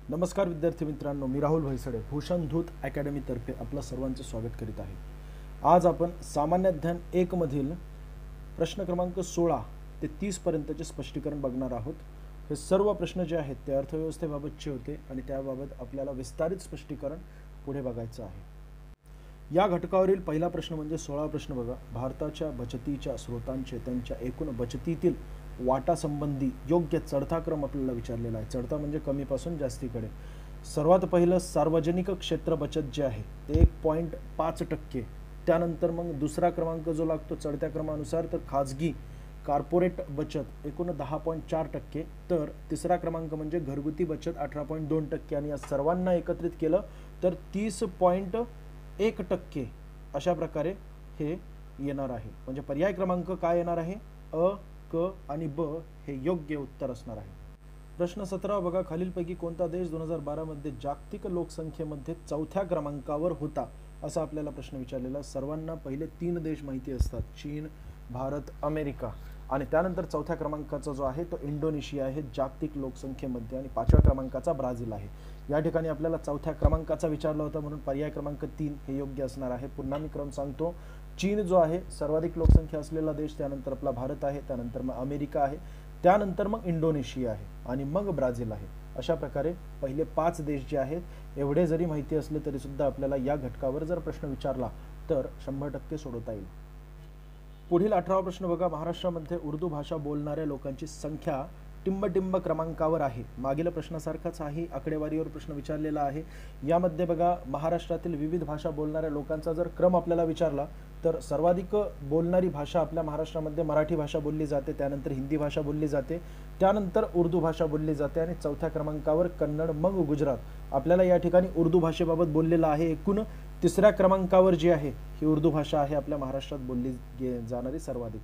नमस्कार विद्यार्थी मित्रांनो, मी राहुल भैसडे भूषण धूत अकॅडमीतर्फे आपलं सर्वांचे स्वागत करीत आहे। आज आपण सामान्य ज्ञान 1 मधील प्रश्न क्रमांक 16 ते 30 पर्यंतचे स्पष्टीकरण बघणार आहोत। हे सर्व प्रश्न जे आहेत ते अर्थव्यवस्थेबाबतचे होते आणि त्याबाबत आपल्याला विस्तारित स्पष्टीकरण पुढे बघायचं आहे। या घटकावरील पहिला प्रश्न म्हणजे 16 प्रश्न बघा। भारताच्या बचतीच्या स्रोतांचे त्यांच्या एकूण बचतीतील वाटा संबंधी योग्य चढता क्रम आपल्याला विचारलेला आहे। चढता म्हणजे कमी पासून जास्तीकडे। सर्वात पहिलं सार्वजनिक क्षेत्र बचत जे आहे ते 1.5%, त्यानंतर मग दुसरा क्रमांक जो लागतो चढत्या क्रमानुसार तर खाजगी कॉर्पोरेट बचत एकूण 10.4%, तर तिसरा क्रमांक म्हणजे घरगुती बचत 18.2% आणि या सर्वांना एकत्रित केलं तर 30.1% अशा प्रकारे हे येणार आहे। म्हणजे पर्याय क्रमांक काय येणार आहे? अ, क आणि ब हे योग्य उत्तर असणार आहे। प्रश्न 17 बघा, खालीलपैकी कोणता देश 2012 मध्ये जागतिक लोकसंख्येमध्ये चौथ्या क्रमांकावर होता? असा आपल्याला प्रश्न विचारलेला। सर्वांना पहिले 3 देश माहिती असतात, चीन, भारत, अमेरिका, आणि त्यानंतर चौथ्या क्रमांकाचा जो आहे तो इंडोनेशिया आहे जागतिक लोकसंख्येमध्ये, आणि 5व्या क्रमांकाचा ब्राझील आहे। या ठिकाणी आपल्याला चौथ्या क्रमांकाचा विचारला होता म्हणून पर्याय क्रमांक 3 हे योग्य असणार आहे। पुन्हा मी क्रम सांगतो, चीन जो आहे सर्वाधिक लोकसंख्या असलेला देश, त्यानंतर आपला भारत आहे, त्यानंतर मग अमेरिका आहे, त्यानंतर मग इंडोनेशिया आहे आणि मग ब्राझील आहे। अशा प्रकारे पहिले 5 देश जे आहेत एवढे जरी माहिती असले तरी सुद्धा आपल्याला या घटकावर जर प्रश्न विचारला तर 100% सोडवता येईल। पुढील 18वा प्रश्न बघा, महाराष्ट्रामध्ये उर्दू भाषा बोलणाऱ्या लोकांची संख्या टिंब क्रमांकावर आहे। मागील प्रश्नासारखाच आहे, आकडेवारीवर प्रश्न विचारलेला आहे। यामध्ये बघा महाराष्ट्रातील विविध भाषा बोलणाऱ्या लोकांचा जर क्रम आपल्याला विचारला तर सर्वाधिक बोलणारी भाषा आपल्या महाराष्ट्रामध्ये मराठी भाषा बोलली जाते, त्यानंतर हिंदी भाषा बोलली जाते, त्यानंतर उर्दू भाषा बोलली जाते आणि चौथ्या क्रमांकावर कन्नड, मग गुजरात। आपल्याला या ठिकाणी उर्दू भाषेबाबत बोललेला आहे। एकूण तिसऱ्या क्रमांकावर जी आहे ही उर्दू भाषा आहे आपल्या महाराष्ट्रात बोलली जाणारी सर्वाधिक।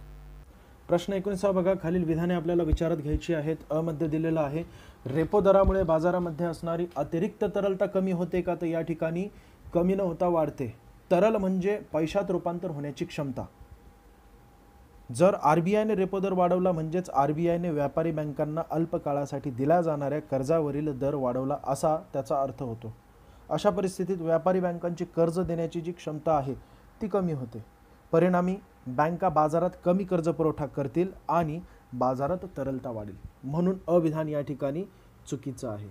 प्रश्न 19 बघा, खालील विधाने आपल्याला विचारात घ्यायची आहेत। अ मध्ये दिलेलं आहे, रेपो दरामुळे बाजारामध्ये असणारी अतिरिक्त तरलता कमी होते का? तर या ठिकाणी कमी न होता वाढते। तरल म्हणजे पैशात रूपांतर होण्याची क्षमता। जर आरबीआयने रेपो दर वाढवला म्हणजेच आरबीआयने व्यापारी बँकांना अल्प काळासाठी दिल्या जाणाऱ्या कर्जावरील दर वाढवला असा त्याचा अर्थ होतो। अशा परिस्थितीत व्यापारी बँकांची कर्ज देण्याची जी क्षमता आहे ती कमी होते। परिणामी बँका बाजारात कमी कर्ज पुरवठा करतील आणि बाजारात तरलता वाढेल, म्हणून अ विधान या ठिकाणी चुकीचं आहे।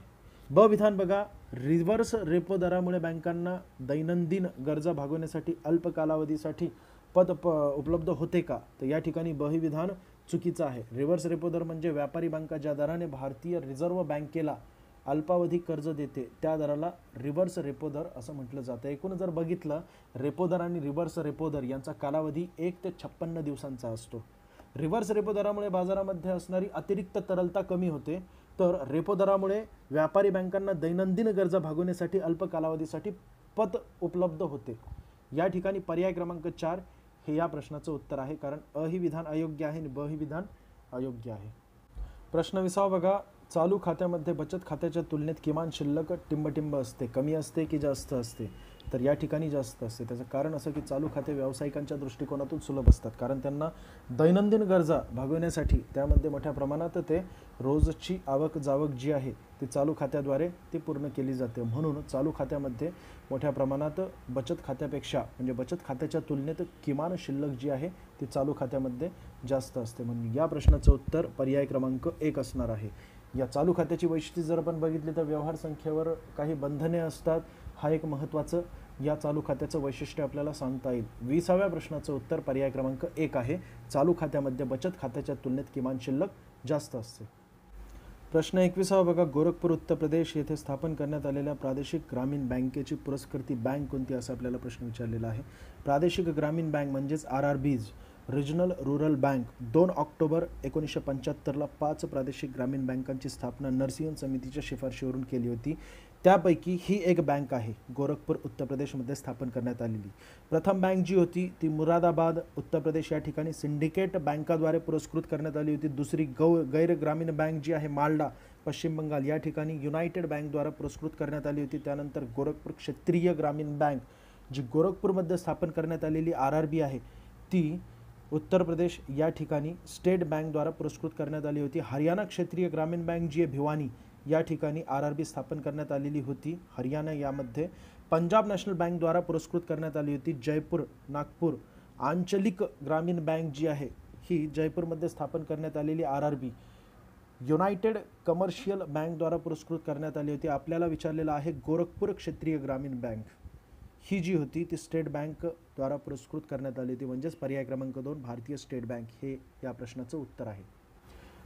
ब विधान बघा, रिव्हर्स रेपो दरामुळे बँकांना दैनंदिन गरजा भागवण्यासाठी अल्प कालावधीसाठी पद उपलब्ध होते का? तर या ठिकाणी ब ही विधान चुकीचं आहे। रिव्हर्स रेपो दर म्हणजे व्यापारी बँका ज्या दराने भारतीय रिझर्व्ह बँकेला अल्पावधी कर्ज देते त्या दराला रिव्हर्स रेपो दर असं म्हटलं जातं। एकूण जर बघितलं रेपो दर आणि रिव्हर्स रेपो दर यांचा कालावधी 1 ते 56 दिवसांचा असतो। रिव्हर्स रेपो दरामुळे बाजारामध्ये असणारी अतिरिक्त तरलता कमी होते, तर रेपो दरामुळे व्यापारी बँकांना दैनंदिन गरजा भागवण्यासाठी अल्प कालावधीसाठी पत उपलब्ध होते। या ठिकाणी पर्याय क्रमांक 4 हे या प्रश्नाचं उत्तर आहे, कारण अ ही विधान अयोग्य आहे आणि ब ही विधान अयोग्य आहे। प्रश्न 20 बघा, चालू खात्यामध्ये बचत खात्याच्या तुलनेत किमान शिल्लक टिंब असते, कमी असते की जास्त असते? तर या ठिकाणी जास्त असते। त्याचं कारण असं की चालू खाते व्यावसायिकांच्या दृष्टिकोनातून सुलभ असतात, कारण त्यांना दैनंदिन गरजा भागवण्यासाठी त्यामध्ये मोठ्या प्रमाणात ते रोजची आवक जावक जी आहे ती चालू खात्याद्वारे ती पूर्ण केली जाते। म्हणून चालू खात्यामध्ये मोठ्या प्रमाणात बचत खात्यापेक्षा म्हणजे बचत खात्याच्या तुलनेत किमान शिल्लक जी आहे ती चालू खात्यामध्ये जास्त असते। म्हणून या प्रश्नाचं उत्तर पर्याय क्रमांक 1 असणार आहे। या चालू खात्याची वैशिष्ट्ये जर आपण बघितली तर व्यवहार संख्येवर काही बंधने असतात, हा एक महत्त्वाचं या चालू खात्याचं वैशिष्ट्य आपल्याला सांगता येईल। 20व्या प्रश्नाचं उत्तर पर्याय क्रमांक 1 आहे। चालू खात्यामध्ये बचत खात्याच्या तुलनेत किमान शिल्लक जास्त असते। प्रश्न 21 बघा, गोरखपूर उत्तर प्रदेश येथे स्थापन करण्यात आलेल्या प्रादेशिक ग्रामीण बँकेची पुरस्कृती बँक कोणती असा आपल्याला प्रश्न विचारलेला आहे। प्रादेशिक ग्रामीण बँक म्हणजेच RRBs, regional rural bank 2 October 1975ला 5 प्रादेशिक ग्रामीण बँकांची स्थापना नरसिंह समितीच्या शिफारशीवरून केली होती। त्यापैकी ही एक बँक आहे गोरखपूर उत्तर प्रदेशमध्ये स्थापन करण्यात आलेली। प्रथम बँक जी होती ती मुरादाबाद उत्तर प्रदेश या ठिकाणी सिंडिकेट बँकाद्वारे पुरस्कृत करण्यात आली होती। दुसरी गैर ग्रामीण बँक जी आहे मालडा पश्चिम बंगाल या ठिकाणी युनायटेड बँकद्वारे पुरस्कृत करण्यात आली होती। त्यानंतर गोरखपूर क्षेत्रीय ग्रामीण बँक जी गोरखपूरमध्ये स्थापन करण्यात आलेली RRB आहे ती उत्तर प्रदेश या ठिकाणी स्टेट बँकद्वारा पुरस्कृत करण्यात आली होती। हरियाणा क्षेत्रीय ग्रामीण बँक जी आहे भिवानी या ठिकाणी RRB स्थापन करण्यात आलेली होती हरियाणा यामध्ये. पंजाब नॅशनल बँकद्वारा पुरस्कृत करण्यात आली होती. जयपूर नागपूर आंचलिक ग्रामीण बँक जी आहे ही जयपूरमध्ये स्थापन करण्यात आलेली RRB. युनायटेड कमर्शियल बँकद्वारा पुरस्कृत करण्यात आली होती. आपल्याला विचारलेलं आहे गोरखपूर क्षेत्रीय ग्रामीण बँक ही जी होती ती स्टेट बँकद्वारा पुरस्कृत करण्यात आली होती. म्हणजेच पर्याय क्रमांक 2 भारतीय स्टेट बँक हे या प्रश्नाचं उत्तर आहे.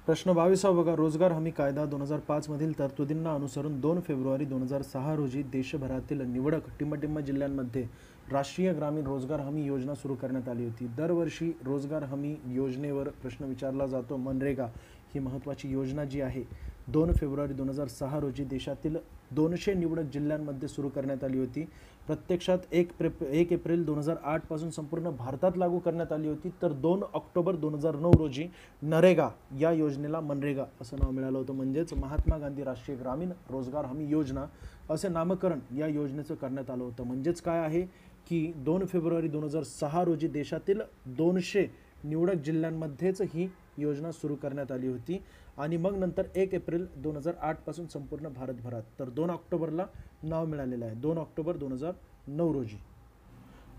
प्रश्न 22 बघा. रोजगार हमी कायदा 2005 मधील तरतुदींना अनुसरून 2 फेब्रुवारी 2006 रोजी देशभरातील निवडक टिंबटिंब जिल्ह्यांमध्ये राष्ट्रीय ग्रामीण रोजगार हमी योजना सुरू करण्यात आली होती. दरवर्षी रोजगार हमी योजनेवर प्रश्न विचारला जातो. मनरेगा ही महत्त्वाची योजना जी आहे 2 फेब्रुवारी 2006 रोजी देशातील 200 निवडक जिल्ह्यांमध्ये सुरू करण्यात आली होती. प्रत्यक्षात 1 एप्रिल 2008 पासून संपूर्ण भारतात लागू करण्यात आली होती. तर 2 ऑक्टोबर 2009 रोजी नरेगा या योजनेला मनरेगा असं नाव मिळालं होतं. म्हणजेच महात्मा गांधी राष्ट्रीय ग्रामीण रोजगार हमी योजना असे नामकरण या योजनेचं करण्यात आलं होतं. म्हणजेच काय आहे की 2 फेब्रुवारी 2006 रोजी देशातील 200 निवडक जिल्ह्यांमध्येच ही योजना सुरू करण्यात आली होती आणि मग नंतर 1 एप्रिल 2008 पासून संपूर्ण भारतभरात. तर 2 ऑक्टोबरला नाव मिळालेलं आहे 2 ऑक्टोबर 2009 रोजी.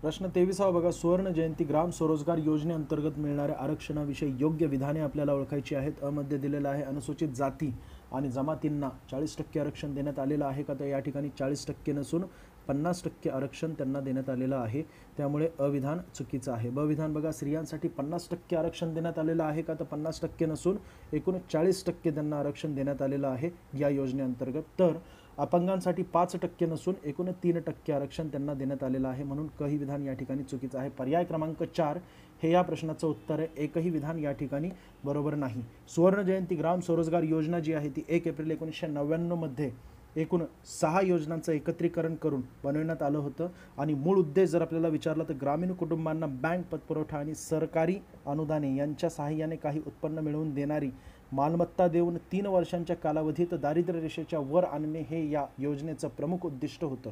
प्रश्न 23 बघा. सुवर्ण जयंती ग्राम स्वरोजगार योजनेअंतर्गत मिळणाऱ्या आरक्षणाविषयी योग्य विधाने आपल्याला ओळखायची आहेत. मध्ये दिलेलं आहे अनुसूचित जाती आणि जमातींना 40% आरक्षण देण्यात आलेलं आहे का, तर या ठिकाणी 40% नसून 50% आरक्षण त्यांना देण्यात आलेलं आहे. त्यामुळे अविधान चुकीचं आहे. विधान बघा. स्त्रियांसाठी 50% आरक्षण देण्यात आलेलं आहे का, तर 50% नसून एकूण 40% त्यांना आरक्षण देण्यात आलेलं आहे या योजनेअंतर्गत. तर अपंगांसाठी 5% नसून एकूण 3% आरक्षण त्यांना देण्यात आलेलं आहे. म्हणून काही विधान या ठिकाणी चुकीचं आहे. पर्याय क्रमांक 4 हे या प्रश्नाचं उत्तर आहे. एकही विधान या ठिकाणी बरोबर नाही. सुवर्ण जयंती ग्राम स्वरोजगार योजना जी आहे ती 1 एप्रिल 1999 मध्ये एकूण 6 योजनांचं एकत्रीकरण करून बनवण्यात आलं होतं आणि मूळ उद्देश जर आपल्याला विचारला तर ग्रामीण कुटुंबांना बँक पतपुरवठा आणि सरकारी अनुदाने यांच्या सहाय्याने काही उत्पन्न मिळवून देणारी मालमत्ता देऊन 3 वर्षांच्या कालावधीत दारिद्र्य रेषेच्या वर आणणे हे या योजनेचं प्रमुख उद्दिष्ट होतं.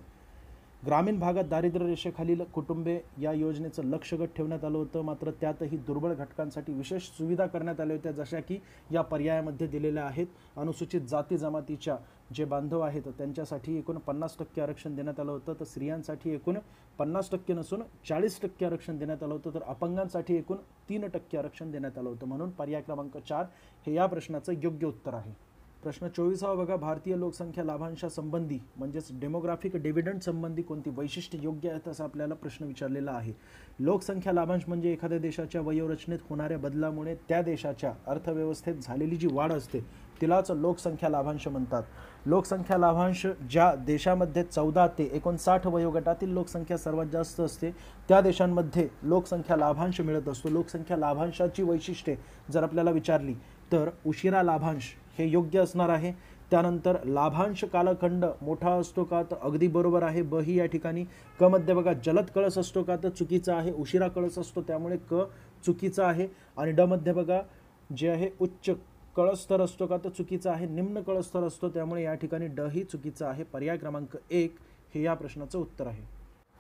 ग्रामीण भागात दारिद्र्य रेषेखालील कुटुंबे या योजनेचं लक्ष्यगट ठेवण्यात आलं होतं. मात्र त्यातही दुर्बल घटकांसाठी विशेष सुविधा करण्यात आल्या होत्या, जशा की या पर्यायामध्ये दिलेल्या आहेत. अनुसूचित जाती जमातीच्या जे बांधव आहेत त्यांच्यासाठी एकूण 50% आरक्षण देण्यात आलं होतं. तर स्त्रियांसाठी एकूण 50% नसून 40% आरक्षण देण्यात आलं होतं. तर अपंगांसाठी एकूण 3% आरक्षण देण्यात आलं होतं. म्हणून पर्याय क्रमांक 4 हे या प्रश्नाचं योग्य उत्तर आहे. प्रश्न 24 बघा. भारतीय लोकसंख्या लाभांशासंबंधी म्हणजेच डेमोग्राफिक डिव्हिडंड संबंधी कोणती वैशिष्ट्ये योग्य आहेत असा आपल्याला प्रश्न विचारलेला आहे. लोकसंख्या लाभांश म्हणजे एखाद्या देशाच्या वयोरचनेत होणाऱ्या बदलामुळे त्या देशाच्या अर्थव्यवस्थेत झालेली जी वाढ असते तिलाच लोकसंख्या लाभांश म्हणतात. लोकसंख्या लाभांश ज्या देशामध्ये 14 ते 59 वयोगटातील लोकसंख्या सर्वात जास्त असते त्या देशांमध्ये लोकसंख्या लाभांश मिळत असतो. लोकसंख्या लाभांशाची वैशिष्ट्ये जर आपल्याला विचारली तर उशिरा लाभांश हे योग्य असणार आहे. त्यानंतर लाभांश कालखंड मोठा असतो का, तर अगदी बरोबर आहे. ही या ठिकाणी क मध्ये बघा जलद कळस असतो का, तर चुकीचा आहे. उशिरा कळस असतो त्यामुळे क चुकीचा आहे. आणि ड मध्ये बघा जे आहे उच्च कळस्तर असतो का, तर चुकीचा आहे. निम्न कळस्तर असतो त्यामुळे या ठिकाणी ड ही चुकीचा आहे. पर्याय क्रमांक 1 हे या प्रश्नाचं उत्तर आहे.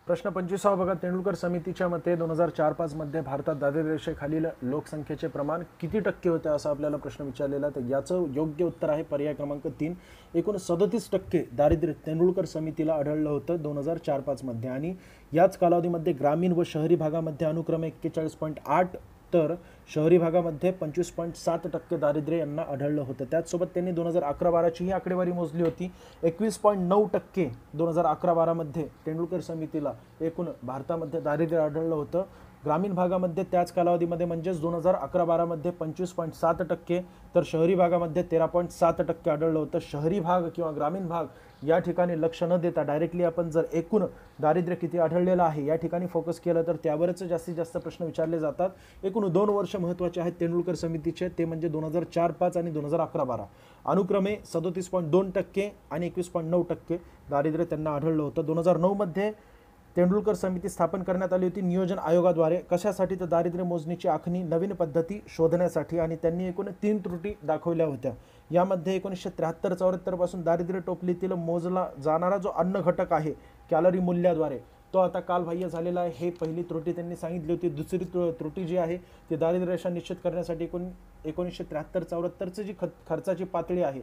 प्रश्न 25 बघा. तेंडुलकर समितीच्या मते 2004-5 मध्ये भारतात दारिद्र्य रेषेखालील लोकसंख्येचे प्रमाण किती टक्के होते असा आपल्याला प्रश्न विचारलेला. तर याचं योग्य उत्तर आहे पर्याय क्रमांक 3. एकूण 37% दारिद्र्य तेंडुलकर समितीला आढळलं होतं 2004-5 मध्ये. आणि याच कालावधीमध्ये ग्रामीण व शहरी भागामध्ये अनुक्रमे 41.8 तर शहरी भागामध्ये 25.7% दारिद्र्य यांना आढळलं होतं. त्याचसोबत त्यांनी 2011-12ची ही आकडेवारी मोजली होती. 21.9% 2011-12 मध्ये तेंडुलकर समितीला एकूण भारतामध्ये दारिद्र्य आढळलं होतं. ग्रामीण भागामध्ये त्याच कालावधीमध्ये म्हणजेच 2011-12 मध्ये 25.7% तर शहरी भागामध्ये 13.7% आढळलं होतं. शहरी भाग किंवा ग्रामीण भाग या ठिकाणी लक्ष न देता डायरेक्टली आपण जर एकूण दारिद्र्य किती आढळलेलं आहे या ठिकाणी फोकस केलं तर त्यावरच जास्तीत जास्त प्रश्न विचारले जातात. एकूण 2 वर्ष महत्त्वाचे आहेत तेंडुलकर समितीचे, ते म्हणजे 2004-5 आणि 2011-12. अनुक्रमे 37.2% आणि 21.9% दारिद्र्य त्यांना आढळलं होतं. 2009 मध्ये तेंडुलकर समिती स्थापन करण्यात आली होती नियोजन आयोगाद्वारे. कशासाठी, तर दारिद्र्य मोजणीची आखणी नवीन पद्धती शोधण्यासाठी. आणि त्यांनी एकूण 3 त्रुटी दाखवल्या होत्या. यामध्ये 1973-74 पासून दारिद्र्य टोपलीतील मोजला जाणारा जो अन्न घटक आहे कॅलरी मूल्याद्वारे तो आता कालबाह्य झालेला आहे. हे पहिली त्रुटी त्यांनी सांगितली होती. दुसरी त्रुटी जी आहे ती दारिद्र्य रेषा निश्चित करण्यासाठी 1973-74 जी खर्चाची पातळी आहे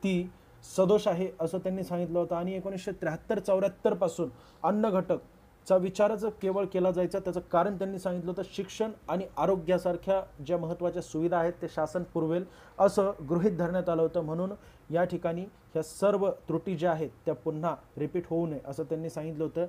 ती सदोष आहे असं त्यांनी सांगितलं होतं. आणि 1973-74 पासून अन्न घटक चा विचारच केवळ केला जायचा. त्याचं कारण त्यांनी सांगितलं होतं शिक्षण आणि आरोग्यासारख्या ज्या महत्त्वाच्या सुविधा आहेत ते शासन पुरवेल असं गृहीत धरण्यात आलं होतं. म्हणून या ठिकाणी ह्या सर्व त्रुटी ज्या आहेत त्या पुन्हा रिपीट होऊ नये असं त्यांनी सांगितलं होतं.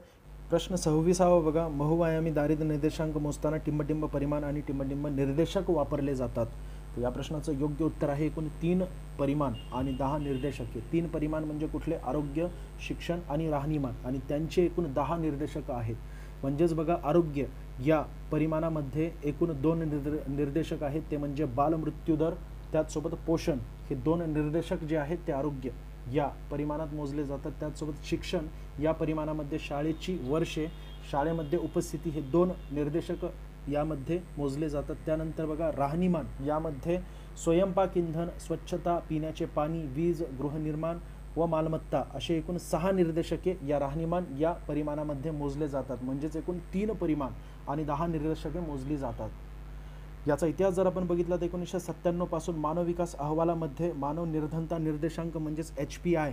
प्रश्न 26 बघा, बहुआयामी दारिद्र्य निर्देशांक मोजताना टिंबटिंब परिमाण आणि टिंबटिंब निर्देशक वापरले जातात. तर या प्रश्नाचं योग्य उत्तर आहे एकूण 3 परिमाण आणि 10 निर्देशक. 3 परिमाण म्हणजे कुठले? आरोग्य, शिक्षण आणि राहणीमान, आणि त्यांचे एकूण 10 निर्देशक आहेत. म्हणजेच बघा, आरोग्य या परिमाणामध्ये एकूण 2 निर्देशक आहेत, ते म्हणजे बालमृत्यूदर त्याचसोबत पोषण. हे 2 निर्देशक जे आहेत ते आरोग्य या परिमाणात मोजले जातात. त्याचसोबत शिक्षण या परिमाणामध्ये शाळेची वर्षे, शाळेमध्ये उपस्थिती हे 2 निर्देशक यामध्ये मोजले जातात. त्यानंतर बघा, राहणीमान यामध्ये स्वयंपाक इंधन, स्वच्छता, पिण्याचे पाणी, वीज, गृहनिर्माण व मालमत्ता असे एकूण 6 निर्देशके या राहणीमान या परिमाणामध्ये मोजले जातात. म्हणजेच एकूण 3 परिमाण आणि 10 निर्देशके मोजली जातात. याचा इतिहास जर आपण बघितला तर 1997 पासून मानव विकास अहवालामध्ये मानव निर्धनता निर्देशांक म्हणजेच HPI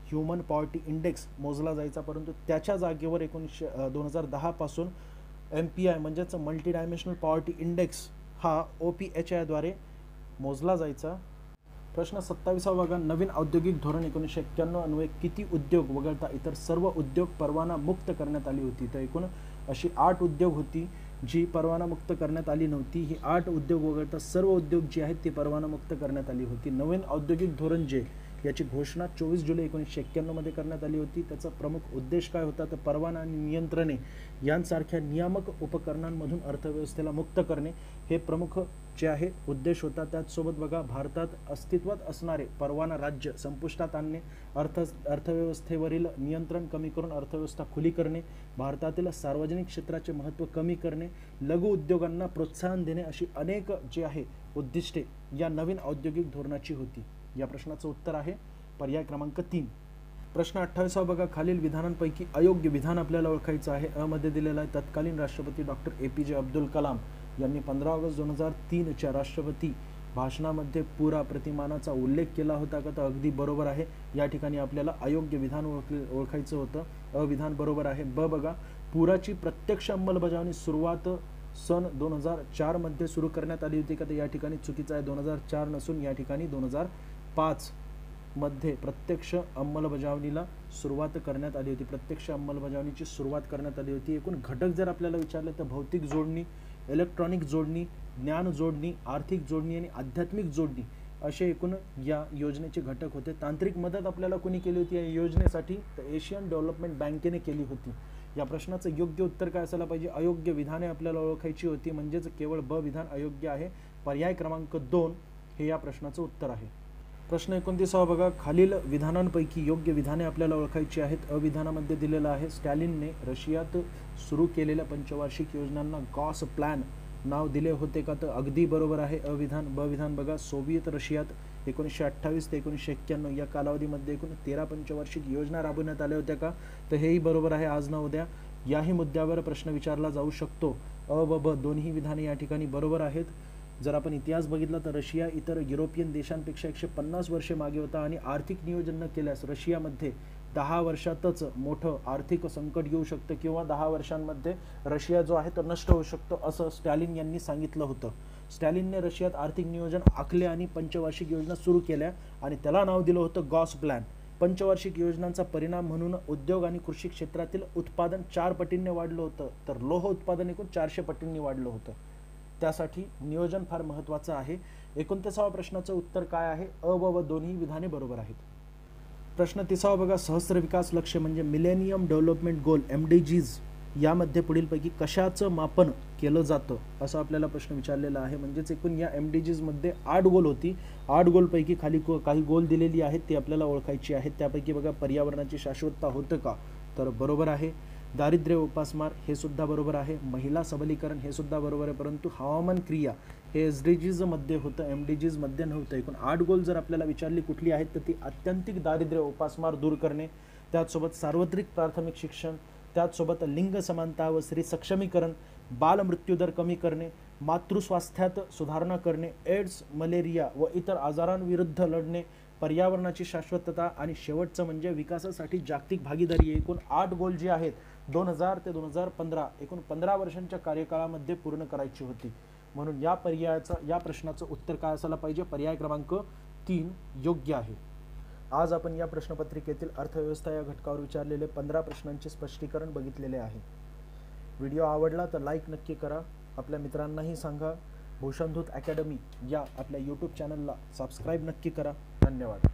ह्युमन पॉवर्टी इंडेक्स मोजला जायचा, परंतु त्याच्या जागेवर 2010 पासून MPI म्हणजेच मल्टी डायमेन्शनल पॉवर्टी इंडेक्स हा OPHI द्वारे मोजला जायचा. प्रश्न 27 बघा, नवीन औद्योगिक धोरण 1991 अन्वये किती उद्योग वगळता इतर सर्व उद्योग परवाना मुक्त करण्यात आली होती? तर एकूण अशी 8 उद्योग होती जी परवाना मुक्त करण्यात आली नव्हती. ही 8 उद्योग वगळता सर्व उद्योग जे आहेत ते परवाना मुक्त करण्यात आली होती. नवीन औद्योगिक धोरण जे याची घोषणा 24 जुलै 1991 मध्ये करण्यात आली होती. त्याचा प्रमुख उद्देश काय होता? तर परवाना आणि नियंत्रणे यांसारख्या नियामक उपकरणांमधून अर्थव्यवस्थेला मुक्त करणे हे प्रमुख जे आहे उद्देश होता. त्याचसोबत बघा, भारतात अस्तित्वात असणारे परवाना राज्य संपुष्टात आणणे, अर्थव्यवस्थेवरील नियंत्रण कमी करून अर्थव्यवस्था खुली करणे, भारतातील सार्वजनिक क्षेत्राचे महत्त्व कमी करणे, लघु उद्योगांना प्रोत्साहन देणे अशी अनेक जे आहे उद्दिष्टे या नवीन औद्योगिक धोरणाची होती. या प्रश्नाचं उत्तर आहे पर्याय क्रमांक 3. प्रश्न 28 बघा, खालील विधानांपैकी अयोग्य विधान आपल्याला ओळखायचं आहे. अ मध्ये दिलेला आहे, तत्कालीन राष्ट्रपती डॉक्टर APJ अब्दुल कलाम यांनी 15 ऑगस्ट 2003च्या राष्ट्रपती भाषणामध्ये पुरा प्रतिमानाचा उल्लेख केला होता का? तर अगदी बरोबर आहे. या ठिकाणी आपल्याला अयोग्य विधान ओळखायचं होतं. अ विधान बरोबर आहे. ब बघा, पुराची प्रत्यक्ष अंमलबजावणी सुरुवात सन 2004 मध्ये सुरू करण्यात आली होती का? तर या ठिकाणी चुकीचं आहे. 2004 नसून या ठिकाणी 2005 मध्ये प्रत्यक्ष अंमलबजावणीला सुरुवात करण्यात आली होती. प्रत्यक्ष अंमलबजावणीची सुरुवात करण्यात आली होती. एकूण घटक जर आपल्याला विचारले तर भौतिक जोडणी, इलेक्ट्रॉनिक जोडणी, ज्ञान जोडणी, आर्थिक जोडणी आणि आध्यात्मिक जोडणी असे एकूण या योजनेचे घटक होते. तांत्रिक मदत आपल्याला कोणी केली होती या योजनेसाठी? तर एशियन डेव्हलपमेंट बँकेने केली होती. या प्रश्नाचं योग्य उत्तर काय असायला पाहिजे? अयोग्य विधाने आपल्याला ओळखायची होती, म्हणजेच केवळ ब विधान अयोग्य आहे. पर्याय क्रमांक 2 हे या प्रश्नाचं उत्तर आहे. प्रश्न 29 बघा, खालील विधानांपैकी योग्य विधाने आपल्याला ओळखायची आहेत. अ विधानामध्ये दिलेलं आहे, स्टॅलिनने रशियात सुरू केलेल्या पंचवार्षिक योजनांना गॉस प्लॅन नाव दिले होते का? तर अगदी बरोबर आहे अ विधान. ब विधान बघा, सोव्हिएत रशियात 1928 ते 1991 या कालावधीमध्ये एकूण 13 पंचवार्षिक योजना राबवण्यात आल्या होत्या का? तर हेही बरोबर आहे. आज ना उद्या याही मुद्द्यावर प्रश्न विचारला जाऊ शकतो. अ व ब दोन्ही विधाने या ठिकाणी बरोबर आहेत. जर आपण इतिहास बघितला तर रशिया इतर युरोपियन देशांपेक्षा 150 वर्षे मागे होता आणि आर्थिक नियोजन न केल्यास रशियामध्ये 10 वर्षातच मोठं आर्थिक संकट येऊ शकतं किंवा 10 वर्षांमध्ये रशिया जो आहे तो नष्ट होऊ शकतो असं स्टॅलिन यांनी सांगितलं होतं. स्टॅलिनने रशियात आर्थिक नियोजन आखले आणि पंचवार्षिक योजना सुरू केल्या आणि त्याला नाव दिलं होतं गॉस प्लॅन. पंचवार्षिक योजनांचा परिणाम म्हणून उद्योग आणि कृषी क्षेत्रातील उत्पादन 4 पटींनी वाढलं होतं, तर लोह उत्पादन एकूण 400 पटींनी वाढलं होतं. त्यासाठी नियोजन फार महत्त्वाचं आहे. 29व्या प्रश्नाचं उत्तर काय आहे? अ व दोन्ही विधाने बरोबर आहेत. प्रश्न 30 बघा, सहस्त्र विकास लक्ष्य म्हणजे मिलेनियम डेव्हलपमेंट गोल MDGs यामध्ये पुढीलपैकी कशाचं मापन केलं जातं असं आपल्याला प्रश्न विचारलेला आहे. म्हणजेच एकूण या MDGs मध्ये 8 गोल होती. 8 गोलपैकी खाली काही गोल दिलेली आहेत ती आपल्याला ओळखायची आहेत. त्यापैकी बघा, पर्यावरणाची शाश्वतता होतं का? तर बरोबर आहे. दारिद्र्य उपासमार हे सुद्धा बरोबर आहे. महिला सबलीकरण हे सुद्धा बरोबर आहे. परंतु हवामान क्रिया हे SDGs मध्ये होतं, MDGs मध्ये नव्हतं. एकूण 8 गोल जर आपल्याला विचारली कुठली आहेत तर ती आत्यंतिक दारिद्र्य उपासमार दूर करणे, त्याचसोबत सार्वत्रिक प्राथमिक शिक्षण, त्याचसोबत लिंग समानता व स्त्री सक्षमीकरण, बालमृत्यूदर कमी करणे, मातृस्वास्थ्यात सुधारणा करणे, एड्स, मलेरिया व इतर आजारांविरुद्ध लढणे, पर्यावरणाची शाश्वतता आणि शेवटचं म्हणजे विकासासाठी जागतिक भागीदारी. एकूण 8 गोल जे आहेत 2000 ते 2015 एकूण 15 वर्षांच्या कार्यकाळामध्ये पूर्ण करायची होती. म्हणून या प्रश्नाचं उत्तर काय असायला पाहिजे? पर्याय क्रमांक 3 योग्य आहे. आज आपण या प्रश्नपत्रिकेतील अर्थव्यवस्था या घटकावर विचारलेले 15 प्रश्नांचे स्पष्टीकरण बघितलेले आहे. व्हिडिओ आवडला तर लाईक नक्की करा, आपल्या मित्रांनाही सांगा. भूषणधूत अकॅडमी या आपल्या यूट्यूब चॅनलला सबस्क्राईब नक्की करा. धन्यवाद.